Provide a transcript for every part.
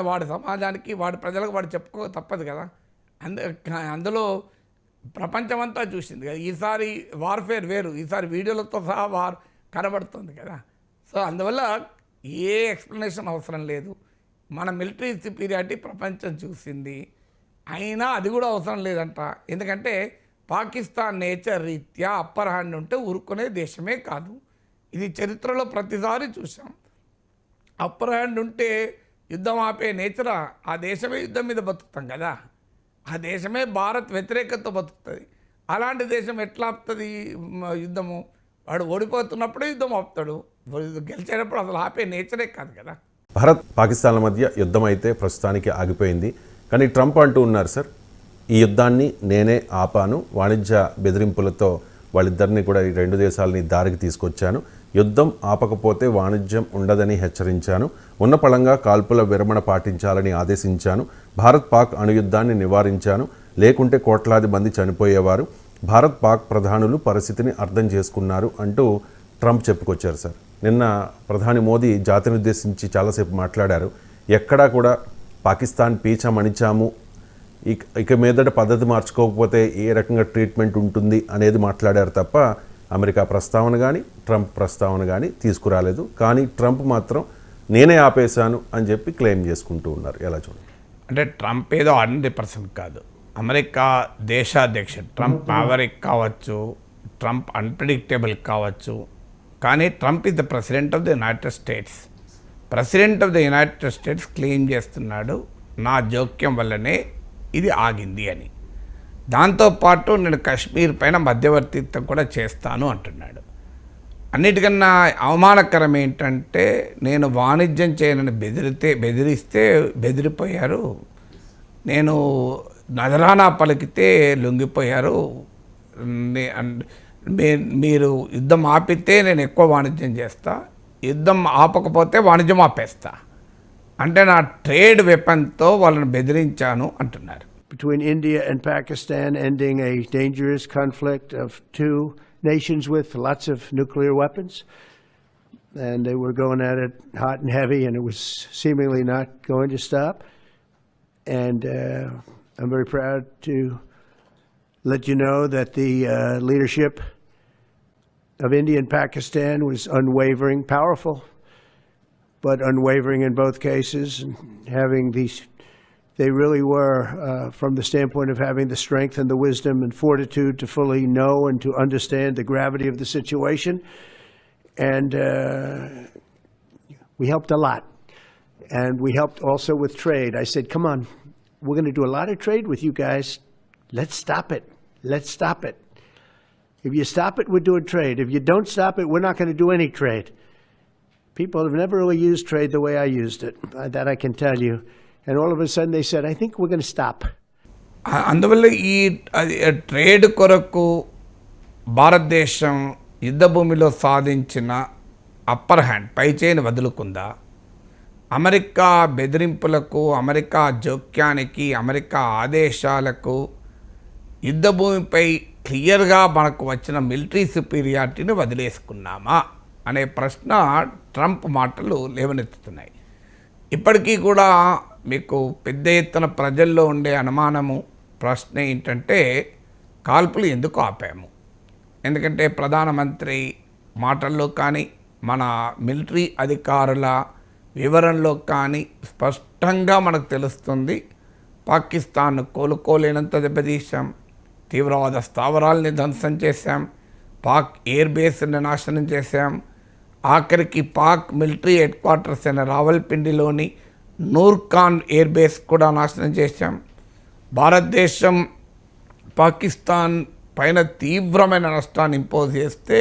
వాడి సమాజానికి వాడి ప్రజలకు వాడు చెప్పుకో తప్పదు కదా. అందులో ప్రపంచమంతా చూసింది కదా. ఈసారి వార్ఫేర్ వేరు, ఈసారి వీడియోలతో సహా వార్ కనబడుతుంది కదా. సో అందువల్ల ఏ ఎక్స్ప్లెనేషన్ అవసరం లేదు. మన మిలిటరీ సుపీరియారిటీ ప్రపంచం చూసింది, అయినా అది కూడా అవసరం లేదంట. ఎందుకంటే పాకిస్తాన్ నేచర్ రీత్యా అప్పర్ హ్యాండ్ ఉంటే ఊరుకునే దేశమే కాదు. ఇది చరిత్రలో ప్రతిసారి చూసాం. అప్పర్ హ్యాండ్ ఉంటే యుద్ధం ఆపే నేచర్ ఆ దేశమే యుద్ధం మీద బతుకుతాం కదా. ఆ దేశమే భారత్ వ్యతిరేకతతో బతుకుతుంది. అలాంటి దేశం ఎట్లా ఆపుతుంది యుద్ధము? వాడు ఓడిపోతున్నప్పుడే యుద్ధం ఆపుతాడు, గెలిచేటప్పుడు అసలు ఆపే నేచరే కాదు కదా. భారత్ పాకిస్తాన్ల మధ్య యుద్ధం అయితే ప్రస్తుతానికి ఆగిపోయింది. కానీ ట్రంప్ అంటూ ఉన్నారు, సార్ ఈ యుద్ధాన్ని నేనే ఆపాను, వాణిజ్య బెదిరింపులతో వాళ్ళిద్దరిని కూడా ఈ రెండు దేశాలని దారికి తీసుకొచ్చాను, యుద్ధం ఆపకపోతే వాణిజ్యం ఉండదని హెచ్చరించాను, ఉన్న పళంగా కాల్పుల విరమణ పాటించాలని ఆదేశించాను, భారత్ పాక్ అణుయుద్ధాన్ని నివారించాను, లేకుంటే కోట్లాది మంది చనిపోయేవారు, భారత్ పాక్ ప్రధానులు పరిస్థితిని అర్థం చేసుకున్నారు అంటూ ట్రంప్ చెప్పుకొచ్చారు. సార్ నిన్న ప్రధాని మోదీ జాతిని ఉద్దేశించి చాలాసేపు మాట్లాడారు. ఎక్కడా కూడా పాకిస్తాన్ పీచమణిచాము, ఇక మీదట పద్ధతి మార్చుకోకపోతే ఏ రకంగా ట్రీట్మెంట్ ఉంటుంది అనేది మాట్లాడారు తప్ప అమెరికా ప్రస్తావన కానీ ట్రంప్ ప్రస్తావన కానీ తీసుకురాలేదు. కానీ ట్రంప్ మాత్రం నేనే ఆపేశాను అని చెప్పి క్లెయిమ్ చేసుకుంటూ ఉన్నారు. ఎలా చూడండి? అంటే ట్రంప్ ఏదో 100% కాదు. అమెరికా దేశాధ్యక్షుడు ట్రంప్ మ్యావరిక్ కావచ్చు, ట్రంప్ అన్ప్రెడిక్టబుల్ కావచ్చు, కానీ Trump is the president of the United states. President of the United states claim చేస్తున్నాడు నా జోక్యం వల్లనే ఇది ఆగింది అని. దాంతోపాటు నేను కశ్మీర్ పైన మధ్యవర్తిత్వం కూడా చేస్తాను అంటున్నాడు. అన్నిటికన్నా అవమానకరం ఏంటంటే నేను వాణిజ్యం చేయనని బెదిరిస్తే బెదిరిపోయారు, నేను నజరానా పలికితే లొంగిపోయారు, మీరు యుద్ధం ఆపితే నేను ఎక్కువ వాణిజ్యం చేస్తా, యుద్ధం ఆపకపోతే వాణిజ్యం ఆపేస్తా అంటే నా ట్రేడ్ వెపన్తో వాళ్ళని బెదిరించాను అంటున్నారు. Between India and Pakistan, ending a dangerous conflict of two nations with lots of nuclear weapons. And they were going at it hot and heavy, and it was seemingly not going to stop. And I'm very proud to let you know that the leadership of India and Pakistan was unwavering, powerful, but unwavering in both cases, and having these. They really were, from the standpoint of having the strength and the wisdom and fortitude to fully know and to understand the gravity of the situation. And we helped a lot. And we helped also with trade. I said, come on, we're going to do a lot of trade with you guys. Let's stop it. Let's stop it. If you stop it, we're doing trade. If you don't stop it, we're not going to do any trade. People have never really used trade the way I used it. That I can tell you. And all of a sudden they said, I think we're going to stop. అందువల్ల ఈ trade కొరకు భారతదేశం యుద్ధ భూమిలో సాధించిన upper hand పైచేయిని వదులుకుందా? America బెదిరింపులకు, America జోక్యానికి, America ఆదేశాలకు యుద్ధ భూమిపై క్లియర్గా మనకు వచ్చిన మిలిటరీ సుపీరియారిటీని వదిలేసుకున్నామా అనే ప్రశ్న ట్రంప్ మాటలు లేవనెత్తుతున్నాయి. ఇప్పటికీ కూడా మీకు పెద్ద ఎత్తున ప్రజల్లో ఉండే అనుమానము, ప్రశ్న ఏంటంటే కాల్పులు ఎందుకు ఆపాము? ఎందుకంటే ప్రధానమంత్రి మాటల్లో కానీ మన మిలిటరీ అధికారుల వివరణలో కానీ స్పష్టంగా మనకు తెలుస్తుంది, పాకిస్తాన్ కోలుకోలేనంత దెబ్బతీశాం, తీవ్రవాద స్థావరాలని ధ్వంసం చేశాం, పాక్ ఎయిర్ బేస్ని నాశనం చేశాం, ఆఖరికి పాక్ మిలిటరీ హెడ్ క్వార్టర్స్ అయిన రావల్పిండిలోని నూర్ఖాన్ ఎయిర్ బేస్ కూడా నాశనం చేశాం. భారతదేశం పాకిస్తాన్ పైన తీవ్రమైన నష్టాన్ని ఇంపోజ్ చేస్తే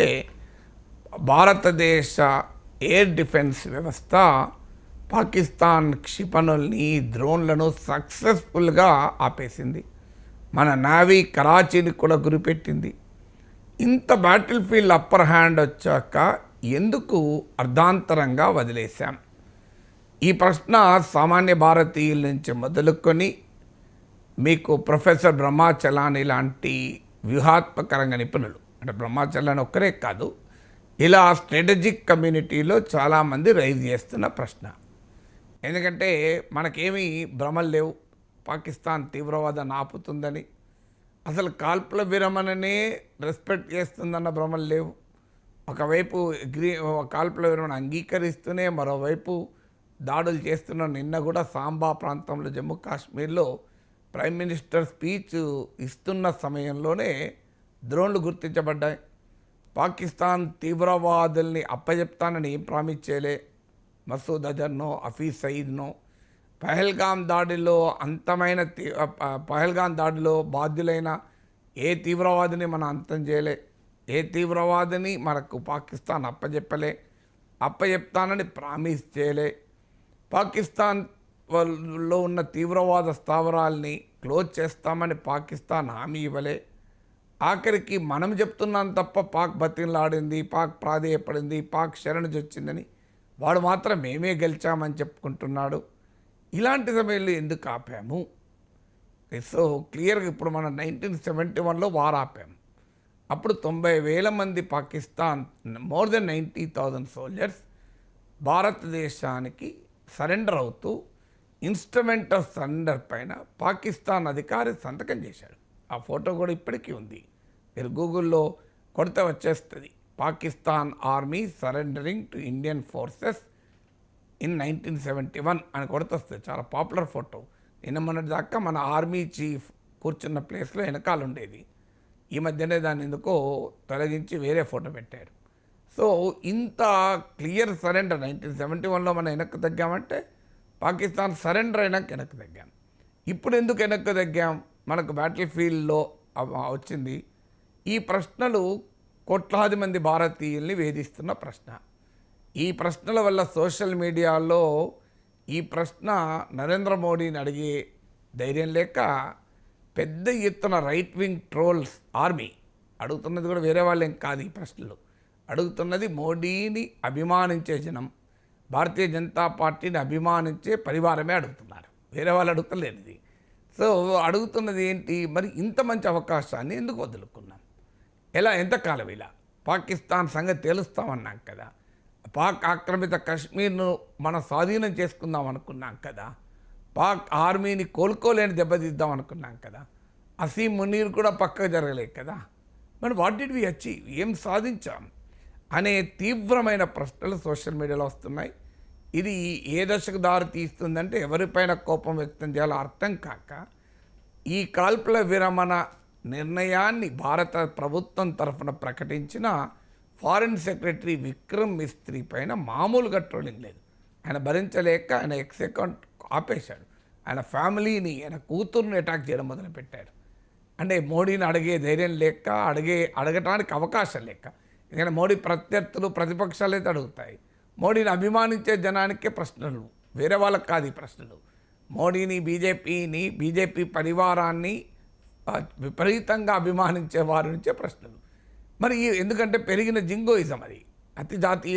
భారతదేశ ఎయిర్ డిఫెన్స్ వ్యవస్థ పాకిస్తాన్ క్షిపణుల్ని, డ్రోన్లను సక్సెస్ఫుల్గా ఆపేసింది. మన నావీ కరాచీని కూడా గురిపెట్టింది. ఇంత బ్యాటిల్ ఫీల్డ్ అప్పర్ హ్యాండ్ వచ్చాక ఎందుకు అర్ధాంతరంగా వదిలేశాం? ఈ ప్రశ్న సామాన్య భారతీయుల నుంచి మొదలుకొని మీకు ప్రొఫెసర్ బ్రహ్మాచలాని లాంటి వ్యూహాత్మక రంగ నిపుణులు, అంటే బ్రహ్మాచలాని ఒక్కరే కాదు, ఇలా స్ట్రాటజిక్ కమ్యూనిటీలో చాలామంది రైజ్ చేస్తున్న ప్రశ్న. ఎందుకంటే మనకేమీ భ్రమలు లేవు, పాకిస్తాన్ తీవ్రవాదాన్ని ఆపుతుందని, అసలు కాల్పుల విరమణనే రెస్పెక్ట్ చేస్తుందన్న భ్రమలు లేవు. ఒకవైపు కాల్పుల విరమణ అంగీకరిస్తూనే మరోవైపు దాడులు చేస్తున్న నిన్న కూడా సాంబా ప్రాంతంలో జమ్మూ కాశ్మీర్లో ప్రైమ్ మినిస్టర్ స్పీచ్ ఇస్తున్న సమయంలోనే డ్రోన్లు గుర్తించబడ్డాయి. పాకిస్తాన్ తీవ్రవాదుల్ని అప్పచెప్తానని ఏం ప్రామిస్ చేయలే. మసూద్ అజర్నో, హఫీజ్ సయీద్నో పహల్గామ్ దాడిలో పహల్గామ్ దాడిలో బాధ్యులైన ఏ తీవ్రవాదిని మనం అంతం చేయలే. ఏ తీవ్రవాదిని మనకు పాకిస్తాన్ అప్పచెప్తానని ప్రామిస్ చేయలే. పాకిస్తాన్లో ఉన్న తీవ్రవాద స్థావరాల్ని క్లోజ్ చేస్తామని పాకిస్తాన్ హామీ ఇవ్వలే. ఆఖరికి మనం చెప్తున్నాం తప్ప పాక్ బతిలాడింది, పాక్ ప్రాధేయపడింది, పాక్ శరణుజొచ్చిందని వాడు మాత్రం మేమే గెలిచామని చెప్పుకుంటున్నాడు. ఇలాంటి సమయంలో ఎందుకు ఆపాము? సో క్లియర్గా ఇప్పుడు మనం 1971లో వార్ ఆపాము. అప్పుడు 90,000 మంది పాకిస్తాన్, మోర్ దెన్ 90,000 సోల్జర్స్ భారతదేశానికి సరెండర్ అవుతూ ఇన్స్ట్రుమెంట్ ఆఫ్ సరెండర్ పైన పాకిస్తాన్ అధికారి సంతకం చేశాడు. ఆ ఫోటో కూడా ఇప్పటికీ ఉంది, మీరు గూగుల్లో కొడితే వచ్చేస్తుంది. Pakistan army surrendering to Indian forces in 1971 అని కొడితే వస్తుంది. చాలా పాపులర్ ఫోటో. నిన్న మొన్నటి దాకా మన ఆర్మీ చీఫ్ కూర్చున్న ప్లేస్లో వెనకాల ఉండేది. ఈ మధ్యనే దాన్ని ఎందుకో తొలగించి వేరే ఫోటో పెట్టారు. సో ఇంత క్లియర్ సరెండర్ 1971లో మనం వెనక్కి తగ్గామంటే పాకిస్తాన్ సరెండర్ అయినాక వెనక్కి తగ్గాం. ఇప్పుడు ఎందుకు వెనక్కి తగ్గాం? మనకు బ్యాటిల్ ఫీల్డ్లో వచ్చింది. ఈ ప్రశ్నలు కోట్లాది మంది భారతీయుల్ని వేధిస్తున్న ప్రశ్న. ఈ ప్రశ్నల వల్ల సోషల్ మీడియాలో ఈ ప్రశ్న నరేంద్ర మోడీని అడిగే ధైర్యం లేక పెద్ద ఎత్తున రైట్ వింగ్ ట్రోల్స్ ఆర్మీ అడుగుతున్నది కూడా వేరే వాళ్ళేం కాదు. ఈ ప్రశ్నలు అడుగుతున్నది మోడీని అభిమానించే జనం, భారతీయ జనతా పార్టీని అభిమానించే పరివారమే అడుగుతున్నారు, వేరే వాళ్ళు అడుగుతలేదు ఇది. సో అడుగుతున్నది ఏంటి, మరి ఇంత మంచి అవకాశాన్ని ఎందుకు వదులుకున్నాం? ఎంతకాలం ఇలా పాకిస్తాన్ సంగతి తేలుస్తామన్నాం కదా, పాక్ ఆక్రమిత కశ్మీర్ను మనం స్వాధీనం చేసుకుందాం అనుకున్నాం కదా, పాక్ ఆర్మీని కోలుకోలేని దెబ్బతీద్దాం అనుకున్నాం కదా, అసీం మునీర్ కూడా పక్కకు జరగలేదు కదా, మరి వాట్ డిడ్ వి అచీవ్, ఏం సాధించాం అనే తీవ్రమైన ప్రశ్నలు సోషల్ మీడియాలో వస్తున్నాయి. ఇది ఏ దశకు దారి తీస్తుందంటే ఎవరిపైన కోపం వ్యక్తం చేయాలో అర్థం కాక ఈ కాల్పుల విరమణ నిర్ణయాన్ని భారత ప్రభుత్వం తరఫున ప్రకటించిన ఫారిన్ సెక్రటరీ విక్రమ్ మిస్త్రీ పైన మామూలుగా ట్రోలింగ్ లేదు. ఆయన భరించలేక ఆయన ఎక్స్ అకౌంట్ ఆపేశాడు. ఆయన ఫ్యామిలీని, ఆయన కూతుర్ని అటాక్ చేయడం మొదలుపెట్టారు. అంటే మోడీని అడిగే ధైర్యం లేక, అడగటానికి అవకాశం లేక. ఎందుకంటే మోడీ ప్రత్యర్థులు, ప్రతిపక్షాలు అయితే అడుగుతాయి. మోడీని అభిమానించే జనానికే ప్రశ్నలు, వేరే వాళ్ళకి కాదు ఈ ప్రశ్నలు. మోడీని, బీజేపీ పరివారాన్ని విపరీతంగా అభిమానించే వారి నుంచే ప్రశ్నలు. మరి ఎందుకంటే పెరిగిన జింగోయిజం, అది అతి జాతీయ